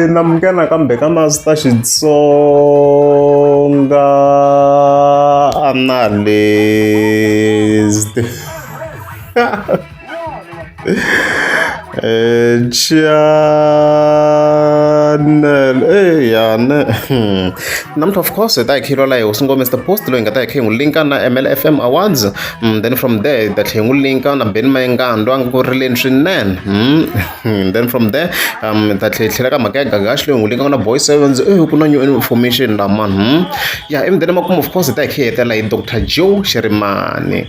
Namkena kambe ka Master Xitsonga analyst. Channel namuntlha of course ta hi khilo la hi hosi Mr Post loyi nga ta hi khe n'wi linka na MLFM Awards, then from there ta tlhe n'wi linka na Benny Mayengani loyi a nga ku rileni swinene, then from there ta tlhela ka mhaka ya Gagash loyi n'wi linka na Boy Sevens ku na new information la man, ya emudeni makumu of course ta hi khe hetela hi Dr Joe Shirimani.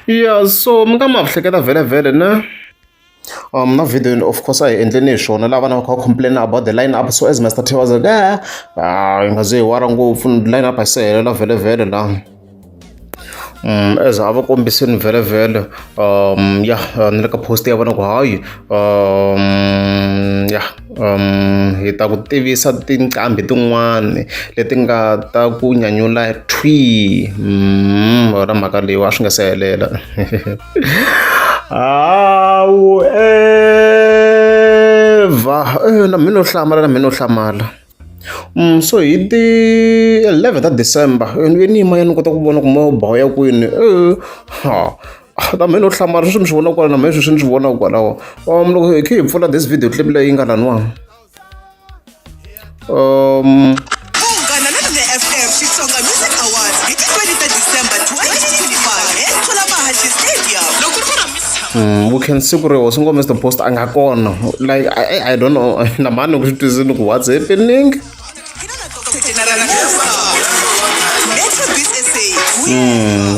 Yeah, so mi nga ma hleketa vhele ne na video of course a hi endleni hi swona lava na va kha va complain about the line up, so as Master T was like hi nga ze hi wara ngopfu line up a se helela vhele la as a va kombiseni vhele ya ni le ka post ya vona ku hayi ya hi ta ku tivisa tinqambi tin'wani leti nga ta ku nyanyula thwi ora mhaka leyi wa swi nga se helela. However na mina no hlamala so hi ti 11 December ni yima ya ni kota ku vona ku moba ya kwini na mina no hlamala swi mi swi vona kwala na mina swi ni swi vona kwalaho loko hi khe hi pfula this video clip leyi nga laniwa Unghana na FM Xitsonga Music Awards hi ti 20 December 2025 eThula Mahashi Stadium. Loko ku ri we can see ku ri hosi Mr Post a nga kona, like I don't know na mani ku swi twisini ku what's happening.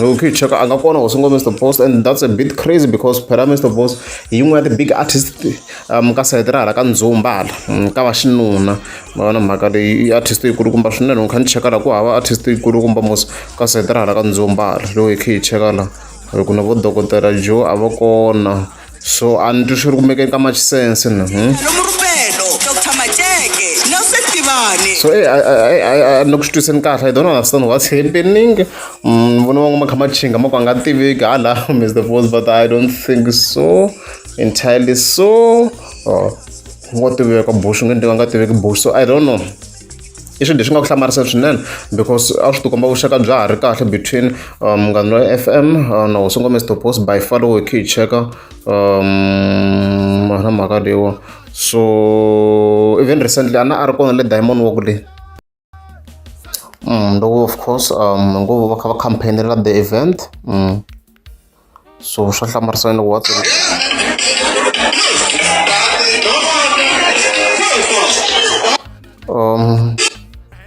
Okay, check a nga kona hosi Mr Post, and that's a bit crazy because phela Mr Post hi yin'we ya the big artist ka sayiti ra hala ka Ndzumba ka va xinuna vona mhaka leyi artist yikulukumba swinene. U kha ni cheka la ku hava artist yikulukumba mos ka sayiti ra hala ka Ndzumba lowu hi khe hi cheka la ku na vo Dokotela Joe a va kona, so a ni twi swi ri ku mekeni ka much sense na Dr Mateke, Nelson Tivani. so I ni ku swi twiseni kahle, I don't understand what's happening. Vona van'we ma kha ma chinga ma ku a nga tiveki hala Mr Post, but I don't think so entirely so ngo tiveka Bush nge ndi nga tiveki Bush, so I don't know. I swilo leswi nga ku hlamarisa swinene because a swi tikomba vuxaka bya ha ri kahle between Munghana Loyi FM na hosi Mr Post by far loko hi khe hi cheka na mhaka leyiwa. So even recently ana a ri kona le Diamond Walk le loko of course ngo va kha va campaignela the event, so swa hlamarisa loko wa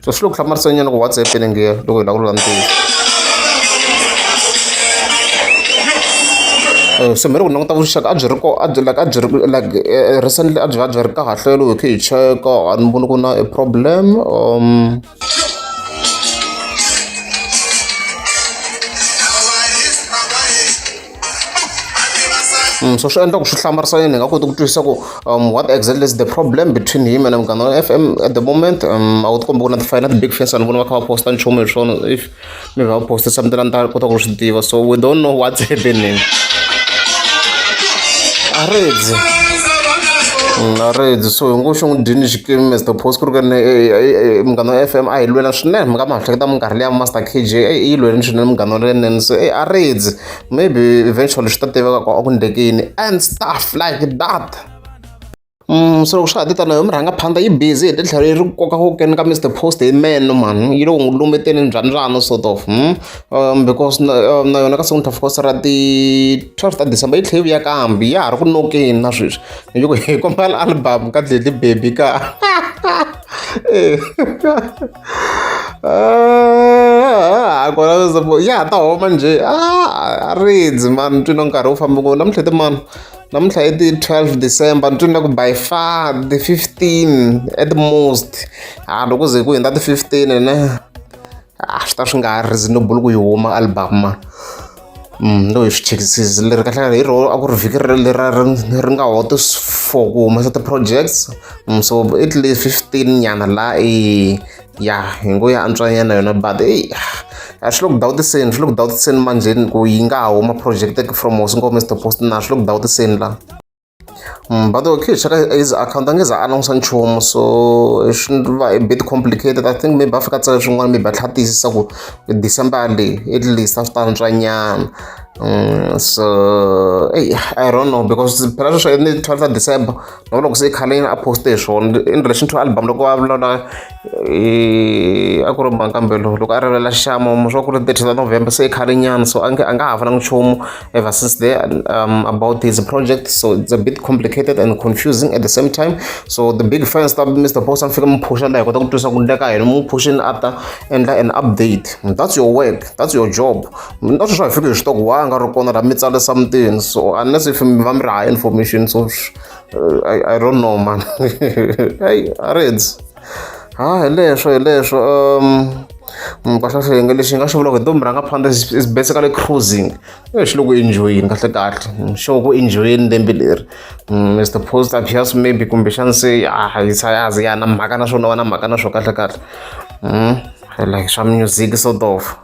so swi le ku hlamarisa nyana ku what's happening here loko hi la ku lula ntivo. So miri ku languta vuxaka a byi ri like recently a byi ri kahle loko hi khe hi cheka a ni voni ku na a problem. So swi endla ku swi hlamarisa yini hi nga koti ku twisisa ku what exactly is the problem between him and Munghana Loyi FM at the moment. A wu tikomba ku na ti-fine na ti-big fans a ni vona va kha va posta nchumu hi swona, if maybe va poste something a ni ta kota ku swi tiva, so we don't know what's happening. Arredzi so hi ngo xi n'wi dyini xikimi Mr Post ku ri kani Munghana Loyi FM a hi lwela swinene, mi nga ma hleketa minkarhi liya Master KJ yi lweni swinene Munghana Loyi leyinene, so arredzi maybe eventually swi ta tiveka ku a ku endlekini and stuff like that. So loko swi ha ti tani hi mi rhanga phanda yi busy hi titlhelo yi ri koka ku keni ka Mr Post hi meno man, yi lo n'wi lumeteni njhani sort of because na yona ka sonto of course ra ti 12 ta December yi tlhe yi vuya kambe ya ha ri ku nokeni na sweswi hi ku hi kombela album ka Dledli Baby ka ya ta homa njhe arredzi man, twi na nkarhi wu famba ngopfu namuntlha man, namuntlha i ti 12 December ni twi na ku by far the 15 at most loko ze ku hundza ti 15 ne swi ta swi nga reasonable ku yi huma album man. No hi swi chekisisi leri kahle hi ro a ku ri vhiki leri nga hoti 4 ku humesa ti-projects, so at least 15 nyana la ya hi ngo ya antswanyana yona but swi le ku dawutiseni manjheni ku yi nga huma project from hosi ngo Mr Post na swi le ku dawutiseni la but okay cheka his account angeze announce nchumu so swi va a bit complicated. I think maybe Afrika-Dzonga swin'wana maybe a tlha tiyisisa ku December leyi at least a swi ta antswanyana. So I don't know because phela sweswo ni 12 December loko loko se khaleni a poste hi swona in relation to album loko va vulavula a ku ri makambe loko a rivelela xixamo swa ku ri 30 November se i khalenyana so a nga ha va na nchumu ever since there about his project, so it's a bit complicated and confusing at the same time. So the big fans ta Mr Post a fika mi phusha la hi kota ku twisa ku ndleka yena mu pushini a ta endla an update. That's your work, that's your job. Not sure if you stock wa nga ri kona la mi tsala something, so unless if mi va mi ri high information so I don't know man. Hey Reds hi leswo kahle hlenge lexi nga xi vulaka hi ntombi rhanga phanda is basically cruising xi le ku enjoyeni kahle sure ku enjoyeni lembe leri. Mr Post appears maybe kumbexani se yazi ya na mhaka na swona va na mhaka na swo kahle like swa music sort of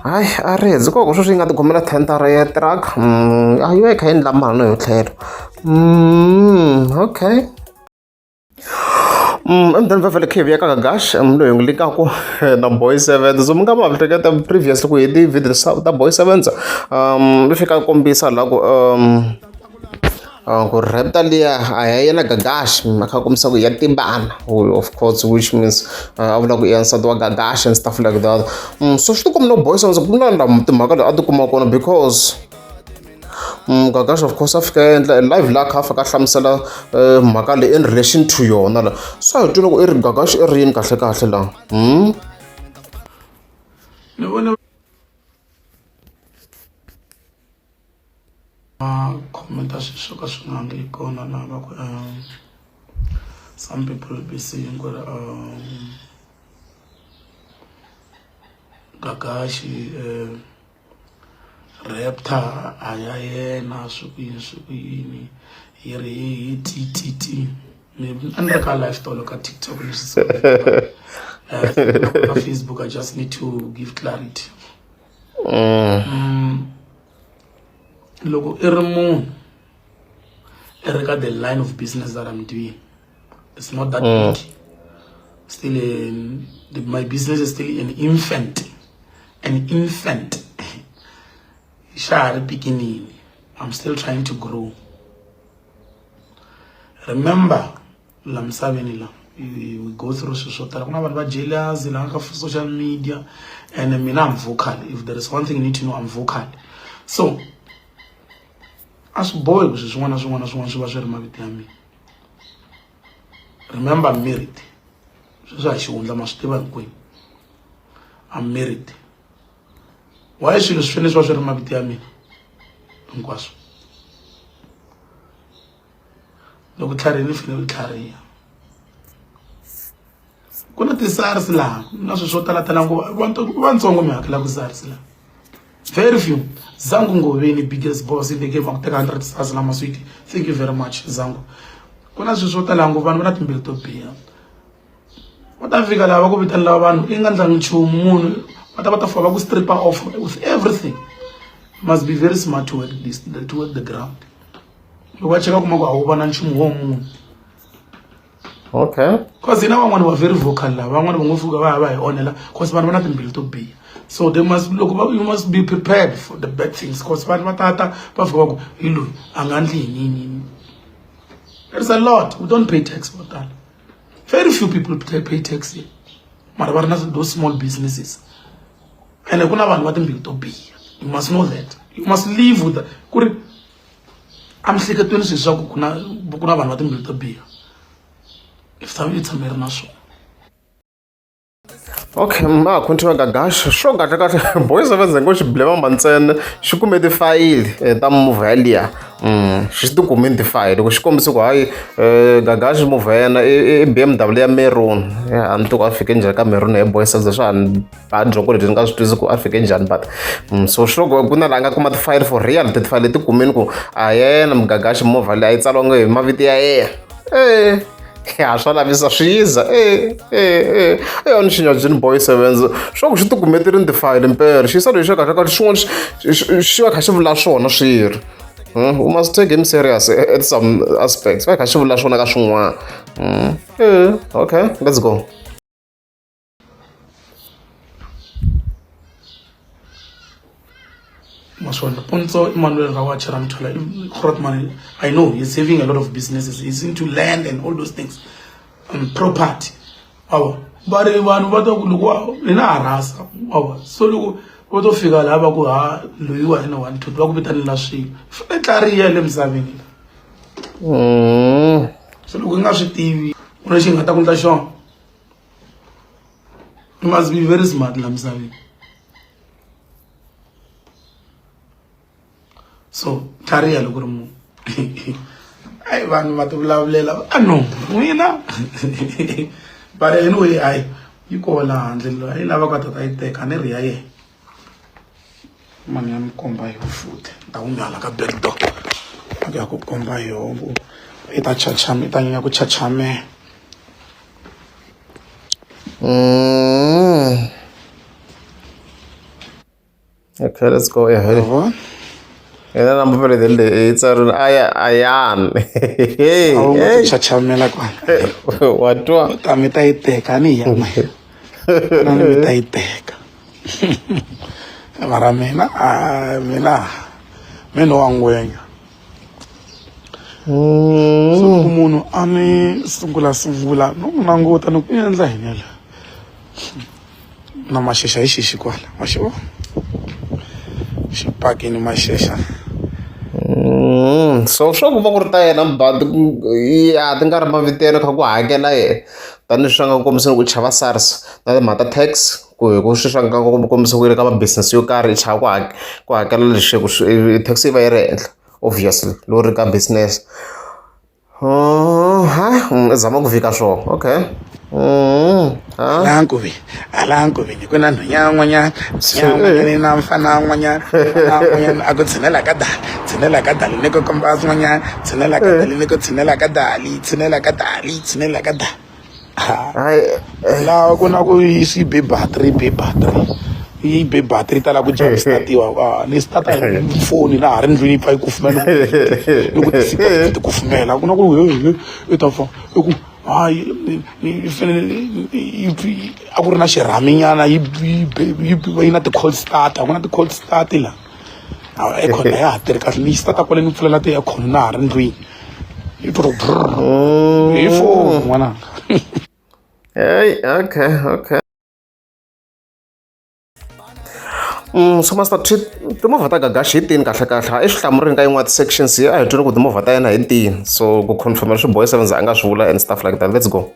hayi a redzi koko sweswi yi nga ti khomela tentara ya truck yo yi kha yi endla mali no yo tlhelo okay. Emdani vavele khevi ya ka Gagash loyi ngi likaku na Boy 7 so mi nga va hleketa previously ku hi ti-video ta Boy 7 mi fika kombisa la ku rap liya a ya yena Gagash a kha kombisa ku ya tibana of course which means a vula ku i nsati wa Gagash and stuff like that. So swi tikomba no Boy 7 ku na timhaka leyi a ti kuma kona because Gagash of course a fika endla live la kha fika hlamusela mhaka leyi in relation to yona la so hi twi loko i ri Gagash i ri yini kahle la ni vona comment swo ka swi nga ngi kona na va ku some people will be saying ku Gagash raptor a ya yena swi ku yini hi ri hi TTT maybe under ka lifestyle ka TikTok leswi ka Facebook. I just need to give clarity. Look, I the line of business that I'm doing. It's not that big. Still, my business is still an infant. An infant. Beginning. I'm still trying to grow. Remember, we go through social media, and I'm vocal. If there is one thing you need to know, I'm vocal. So, as boy, remember, I'm married. I'm married. Why should you finish what you're married? Look at carry. Kuna ti-SARS laha na swi swo talatala vatsongo mi hakela ku SARS laha very few. Zangu Ngoveni, biggest boss, they gave up 100 SARS lama sweet. Thank you very much Zangu. Kuna swi swo tala ngopfu vanhu va na timbilu to biha va ta fika lava ku vitana vanhu i nga ndlangi nchumu munhu va ta fika va ku stripper off with everything. Must be very smart to work the ground. Loko va cheka kuma ku a wu va na nchumu wo munhu. Okay. Because van'wana were very vocal la van'wana va ngo fuka va hi onela because vanhu va na timbilu to biha. So they must look. You must be prepared for the bad things. Because there's a lot. We don't pay tax for that. Very few people pay tax here. Those small businesses. And you must know that. You must live with that. I'm sick of 26 if it's a mernaso. Okay, ma continue Gagash. Sure, kahle Boy 7 ngo xi blema mantsena xi kume tifayili ta movie liya. Xi ti kume tifayili loko xi kombisa ku hayi Gagash movie yena i BMW ya maroon. A ni to a fike njhani ka maroon ya Boy 7 swa ba joko leti ni nga swi twisi ku a fike njhani but so sure ku na la nga kuma tifayili for real tifayili ti kumeni ku a yena Gagash movie leyi a yi tsaliwanga hi mavito ya yena. ya swa lavisa swi yiza ni xinyajini boy 7 swa ku xi tikumetile tifayile mpela xisa lexi kahle kahle xin'wana xi va kha xi vula swona swi ri we must take him serious at some aspects va kha xi vula swona ka swin'wana okay let's go. Maswanda Ponzo Emmanuel Rawacha Ramtola Grootman, I know he's having a lot of businesses. He's into land and all those things. Property. But one what in our house. So what of figure lava go Louis and one to talk with an lashi. Fletari serving. So looking at TV, rushing at a show. You must be very smart, Lamsavi. So, Taria Lugurumu. I want what to love Lela. I know, we know. But anyway, you call and I love got to take an area. Maniam come by your food. Down like a big dog. I could come by your it a chacham, it a chachame. Okay, let's go ahead. Ena namba pele dele itsarun ayan. Hey, chachamela kwa. Watwa. Tamita iteka ni ya mai. Nani mita iteka. Mara mena wangwenya. So kumuno ani sungula no nangota no kuyenza hinela. Na mashesha ishishi kwala. Mashiwo. Shipaki ni mashesha. So swa ku va ku ri ta yena mbati ya ti nga ri mavitelo kha ku hakela yena tanihi swi nga kombiseni ku chava SARS na timhaka tax ku swi swa nga kombisa ku ri ka mabusiness yo karhi i chava ku hakela lexi ku tax yi va yi ri henhla obviously loko ri ka business i zama ku vika swona okay alankuvi ni kuna nhwanyana na mfana n'wanyana aku tshinela ka dali ni ko komba swin'wanyana tshinela ka dali ni ko tshinela ka dali laha ku na ku yi be battery yi be battery ta la ku jump startiwa ni starta phone na ha ri ndlwini pfa yi kufumela loko ti kufumela ku na ku i ta fa ku a ku ri na xirhaminyana yi na ti-cold starter ku na ti-cold start la aircon ya ha tirhi kahle ni starta kwale ni pfulela ti-aircon na ha ri ndlwini yi to hi phone n'wananga. Hey, okay. So master timovha ta Gagashi hi tini kahle i swi hlamurini ka yin'wana ti-sections a hi twini ku timovha ta yena hi tini so ku confirmela swi boy 7 a nga swi vula and stuff like that. Let's go.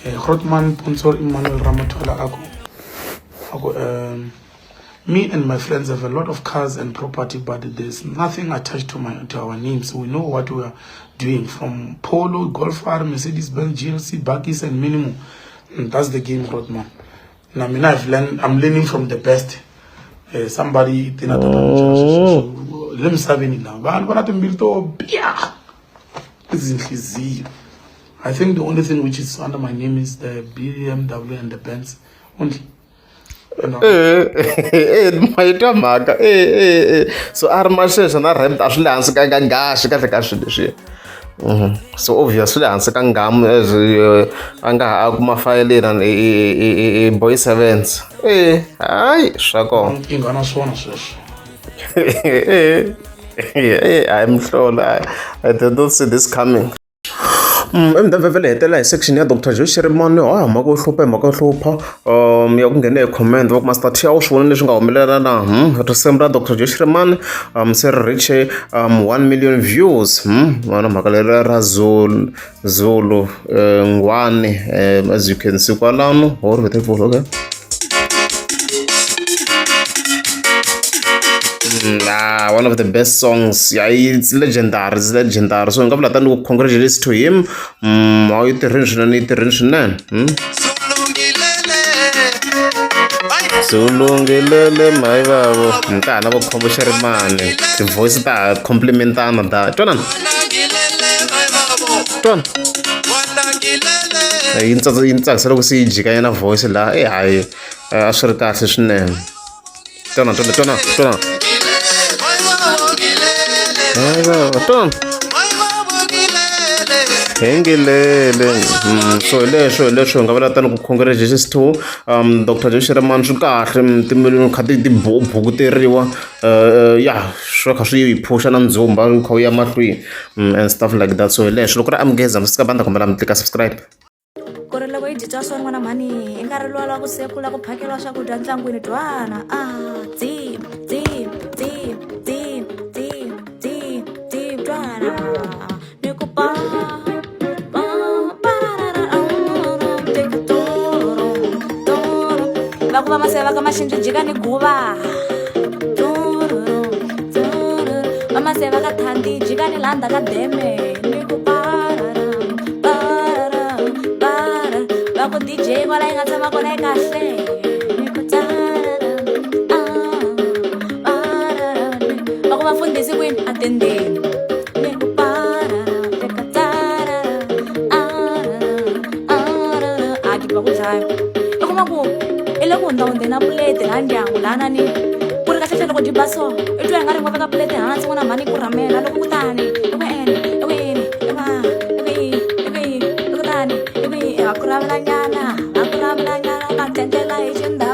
Grootman Ponzo Emmanuel Ramathola ako me and my friends have a lot of cars and property, but there's nothing attached to our names. We know what we are doing, from Polo, Golf R, Mercedes-Benz, GLC, Buckies, and minimum. And that's the game, Grootman. And I mean, I'm learning from the best. Somebody let me serve it now. I think the only thing which is under my name is the BMW and the Benz only. Maita mhaka so a ri maxesha na rent a swi le hansi ka ngaxi kahle ka swilo leswi so obviously le hansi ka ngamu as a nga ha kuma fayeleni boy 7s hayi swa kona inga na swona sweswo I'm sure I did not see this coming. Vele hetela hi section ya Dr. Joyce Shirimani mhaka yo hlupha ya ku nghena hi comment va ku master T a wu swi vona leswi nga humelela na risimu ra Dr. Joyce Shirimani se ri reach 1 million views vona mhaka leri ra Zulu Ngwane as you can see kwalano or with it okay. One of the best songs. Yeah, it's legendary. So I'm going to congratulate to him. How you international? Sulungilele my babo. Mtana bo kombo Shirimani. The voice that complimentana da. Jonan. Twana yi ni tsakisa loko se yi jikanyana voice laha hayi a swi ri kahle swinene twana hengelele so hi leswo hi nga vula tani ku congratulations to Dr. Joyce Sheramani swi kahle timiliyoni kha ti bukuteriwa ya swi kha swi yi phusha na ndzumba kha wu ya mahlweni and stuff like that so hi leswo loko ri amgeza mi fika banda kombela mi tlika subscribe ku ri loko yi dyi swa n'wana mhani i nga ri lwala ku sekula ku phakeriwa swakudya ntlangwini twana twana ni ku va ku va maseva ka maxinji jika ni guva va maseva ka thandi jika ni landa ka deme ni ku va ku DJ kwala yi nga tshama kona yi kahle ni ku va ku vafundhisi kwini atendeni ni ku aki va ku dlaya i kuma ku i le ku hundahunde na pulete na ndyangu lahanani ku ri kahlehla loko dibaso i twa hi nga ri ngo veka pulete hansi n'wana mhani ku ramela loko kutani ku ravelanyana va tendlela hi xindhawu